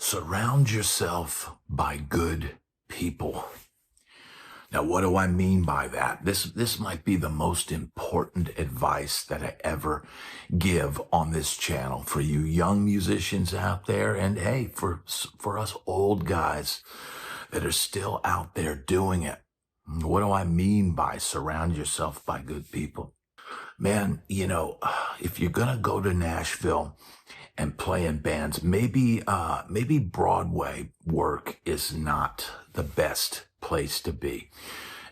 Surround yourself by good people. Now, what do I mean by that? This might be the most important advice that I ever give on this channel for you young musicians out there, and hey, for us old guys that are still out there doing it. What do I mean by surround yourself by good people? Man, if you're gonna go to Nashville and play in bands, maybe Broadway work is not the best place to be.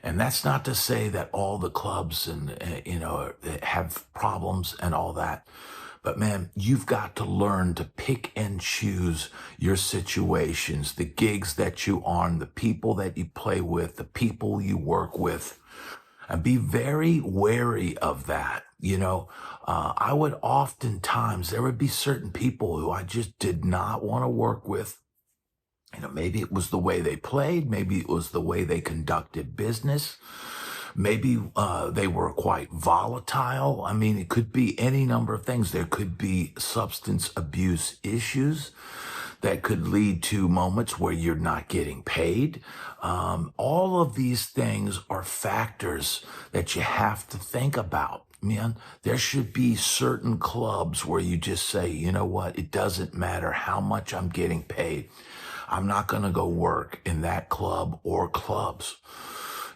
And that's not to say that all the clubs and have problems and all that. But man, you've got to learn to pick and choose your situations, the gigs that you on, the people that you play with, the people you work with, and be very wary of that. I would oftentimes, there would be certain people who I just did not want to work with. Maybe it was the way they played. Maybe it was the way they conducted business. Maybe they were quite volatile. I mean, it could be any number of things. There could be substance abuse issues that could lead to moments where you're not getting paid. All of these things are factors that you have to think about. Man, there should be certain clubs where you just say, you know what, it doesn't matter how much I'm getting paid. I'm not going to go work in that club or clubs.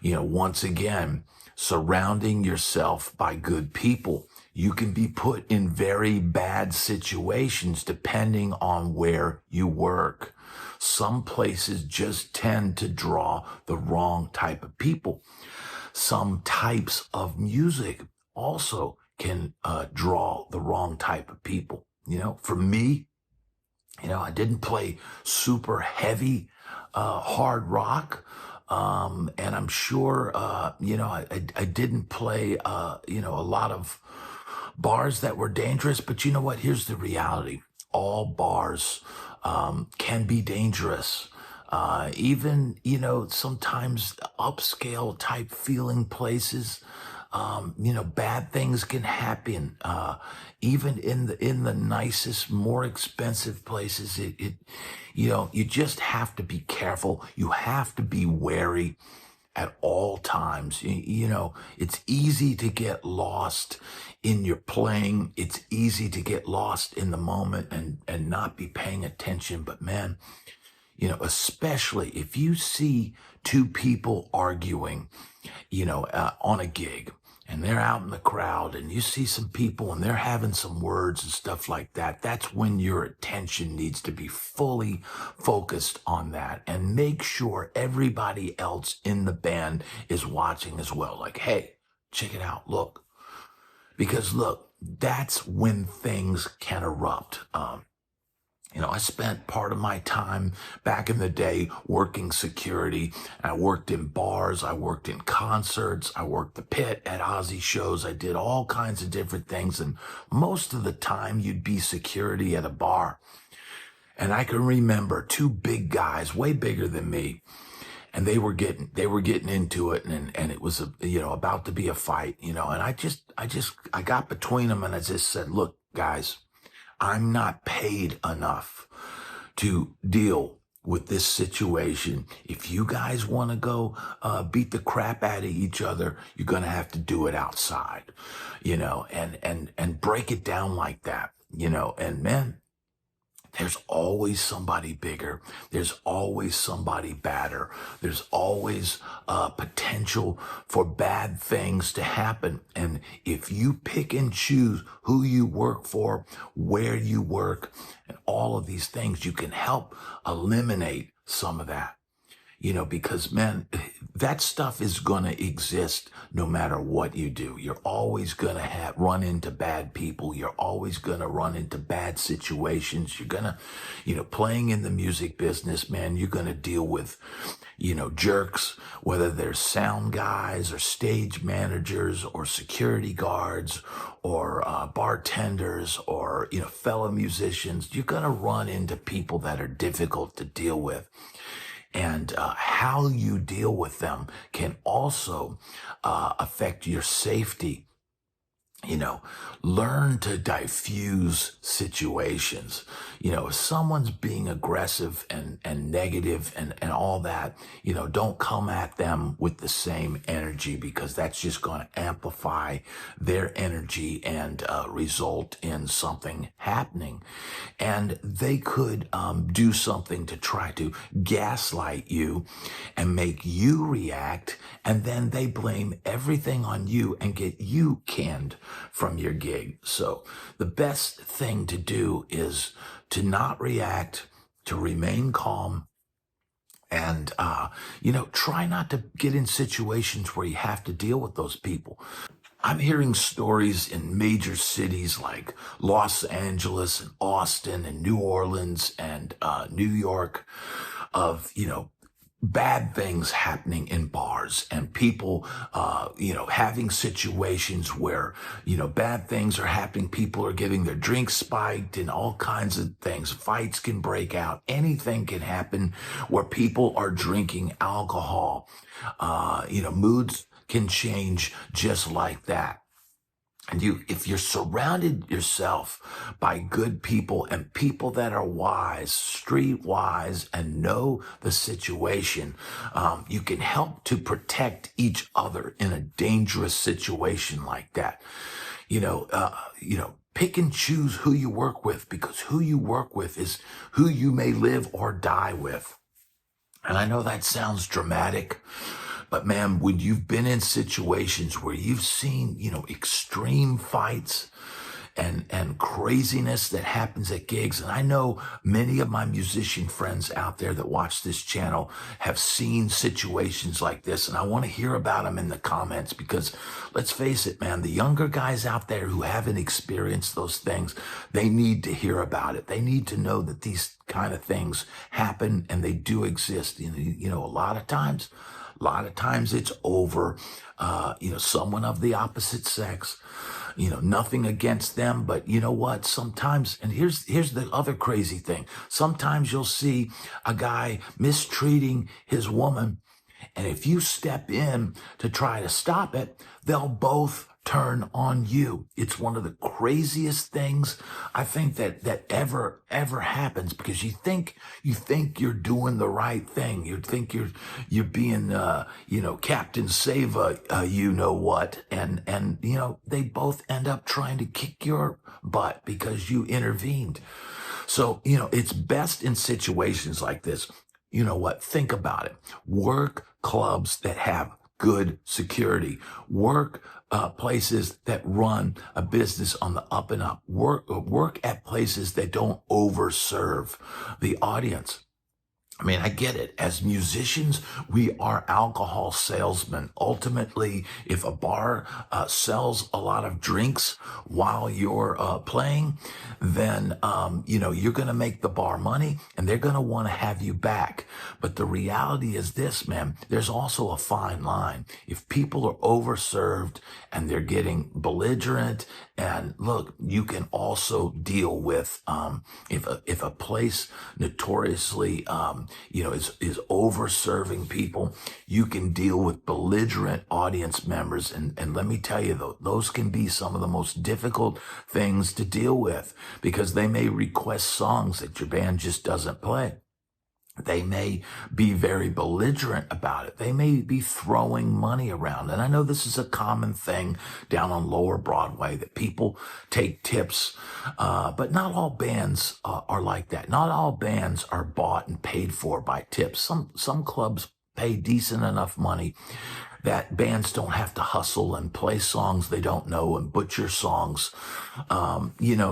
Once again, surrounding yourself by good people. You can be put in very bad situations depending on where you work. Some places just tend to draw the wrong type of people. Some types of music also can draw the wrong type of people. For me, I didn't play super heavy hard rock. And I'm sure, I didn't play, a lot of bars that were dangerous, but you know what? Here's the reality. All bars, can be dangerous. Even, sometimes upscale type feeling places, bad things can happen. Even in the nicest, more expensive places, you just have to be careful. You have to be wary at all times. It's easy to get lost in your playing. It's easy to get lost in the moment and not be paying attention. But man, especially if you see two people arguing, on a gig, and they're out in the crowd and you see some people and they're having some words and stuff like that, that's when your attention needs to be fully focused on that, and make sure everybody else in the band is watching as well. Like, hey, check it out. Look, because look, that's when things can erupt. I spent part of my time back in the day working security. I worked in bars. I worked in concerts. I worked the pit at Ozzy shows. I did all kinds of different things. And most of the time you'd be security at a bar. And I can remember two big guys, way bigger than me. And they were getting into it, and it was, about to be a fight, and I got between them and I just said, look, guys, I'm not paid enough to deal with this situation. If you guys want to go beat the crap out of each other, you're going to have to do it outside, and break it down like that, and man, there's always somebody bigger. There's always somebody badder. There's always potential for bad things to happen. And if you pick and choose who you work for, where you work, and all of these things, you can help eliminate some of that. Because man, that stuff is going to exist no matter what you do. You're always going to run into bad people. You're always going to run into bad situations. You're going to, playing in the music business, man, you're going to deal with, jerks, whether they're sound guys or stage managers or security guards or bartenders or, fellow musicians. You're going to run into people that are difficult to deal with. And how you deal with them can also affect your safety you know, learn to diffuse situations. If someone's being aggressive and negative and all that, don't come at them with the same energy, because that's just going to amplify their energy and result in something happening. And they could do something to try to gaslight you and make you react, and then they blame everything on you and get you canned from your gig. So the best thing to do is to not react, to remain calm, and try not to get in situations where you have to deal with those people. I'm hearing stories in major cities like Los Angeles and Austin and New Orleans and New York of, bad things happening in bars, and people, having situations where, bad things are happening. People are getting their drinks spiked and all kinds of things. Fights can break out. Anything can happen where people are drinking alcohol. Moods can change just like that. And if you're surrounded yourself by good people and people that are wise, street wise, and know the situation, you can help to protect each other in a dangerous situation like that. Pick and choose who you work with, because who you work with is who you may live or die with. And I know that sounds dramatic, but man, when you've been in situations where you've seen, extreme fights and craziness that happens at gigs, and I know many of my musician friends out there that watch this channel have seen situations like this, and I want to hear about them in the comments, because let's face it, man, the younger guys out there who haven't experienced those things, they need to hear about it. They need to know that these kind of things happen and they do exist. A lot of times it's over, someone of the opposite sex, nothing against them, but you know what? Sometimes, and here's the other crazy thing. Sometimes you'll see a guy mistreating his woman, and if you step in to try to stop it, they'll both turn on you. It's one of the craziest things I think that ever happens, because you think you're doing the right thing. You think you're being Captain Save you know what, and they both end up trying to kick your butt because you intervened. So it's best in situations like this. You know what? Think about it. Work clubs that have good security. Work places that run a business on the up and up. Work at places that don't overserve the audience. I mean, I get it. As musicians, we are alcohol salesmen. Ultimately, if a bar sells a lot of drinks while you're playing, then, you're going to make the bar money and they're going to want to have you back. But the reality is this, man, there's also a fine line. If people are overserved and they're getting belligerent, and look, you can also deal with, if a place notoriously, is over serving people, you can deal with belligerent audience members. And let me tell you, though, those can be some of the most difficult things to deal with, because they may request songs that your band just doesn't play. They may be very belligerent about it. They may be throwing money around. And I know this is a common thing down on Lower Broadway, that people take tips. But not all bands are like that. Not all bands are bought and paid for by tips. Some clubs pay decent enough money that bands don't have to hustle and play songs they don't know and butcher songs,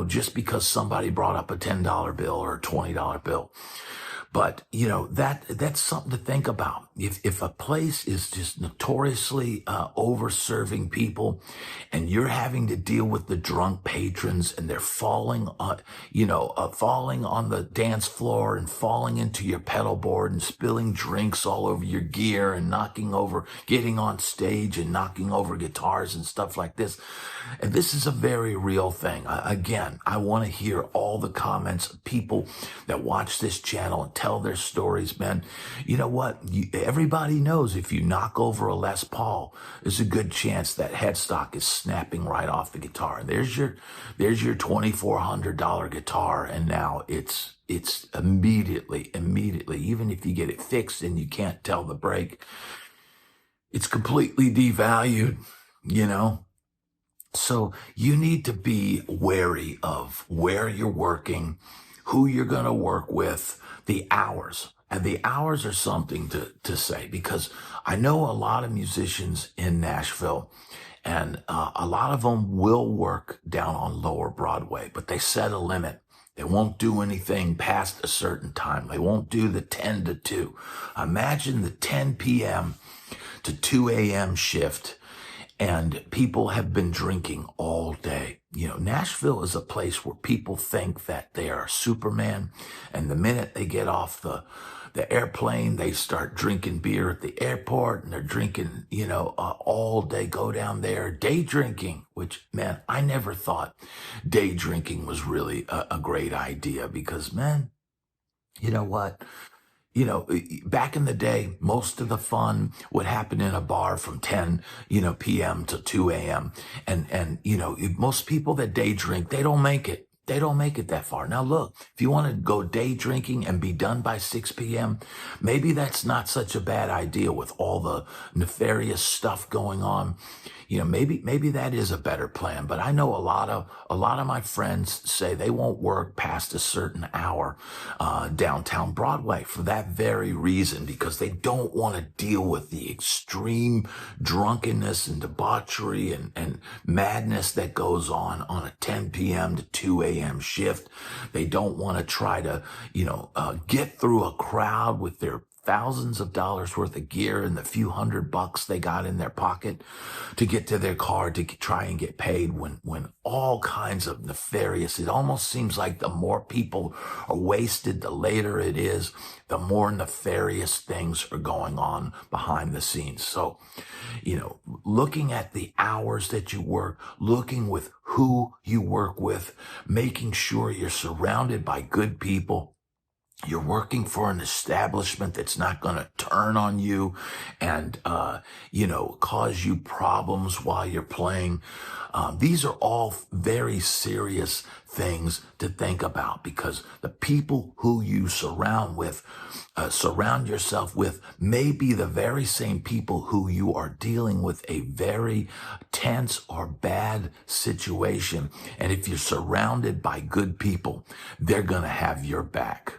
just because somebody brought up a $10 bill or a $20 bill. But, that's something to think about. If a place is just notoriously over-serving people, and you're having to deal with the drunk patrons, and they're falling on the dance floor and falling into your pedal board and spilling drinks all over your gear and getting on stage and knocking over guitars and stuff like this. And this is a very real thing. Again, I want to hear all the comments of people that watch this channel and tell their stories, man. You know what? everybody knows if you knock over a Les Paul, there's a good chance that headstock is snapping right off the guitar. And there's your $2,400 guitar, and now it's immediately, even if you get it fixed and you can't tell the break, it's completely devalued, you know? So you need to be wary of where you're working, who you're going to work with, the hours. And the hours are something to say, because I know a lot of musicians in Nashville, and a lot of them will work down on Lower Broadway, but they set a limit. They won't do anything past a certain time. They won't do the 10 to 2. Imagine the 10 p.m. to 2 a.m. shift, and people have been drinking all day. You know, Nashville is a place where people think that they are Superman, and the minute they get off the airplane, they start drinking beer at the airport, and they're drinking, all day, go down there, day drinking, which, man, I never thought day drinking was really a great idea, because, man, you know what? Back in the day, most of the fun would happen in a bar from 10, p.m. to 2 a.m. And most people that day drink, they don't make it. They don't make it that far. Now, look, if you want to go day drinking and be done by 6 p.m., maybe that's not such a bad idea with all the nefarious stuff going on. Maybe that is a better plan. But I know a lot of my friends say they won't work past a certain hour downtown Broadway for that very reason, because they don't want to deal with the extreme drunkenness and debauchery and madness that goes on a 10 p.m. to 2 a.m. shift. They don't want to try to, get through a crowd with their thousands of dollars worth of gear and the few $100 they got in their pocket to get to their car to try and get paid, when all kinds of nefarious, it almost seems like the more people are wasted, the later it is, the more nefarious things are going on behind the scenes. So, looking at the hours that you work, looking with who you work with, making sure you're surrounded by good people. You're working for an establishment that's not going to turn on you and, cause you problems while you're playing. These are all very serious things to think about, because the people who you surround yourself with may be the very same people who you are dealing with a very tense or bad situation. And if you're surrounded by good people, they're going to have your back.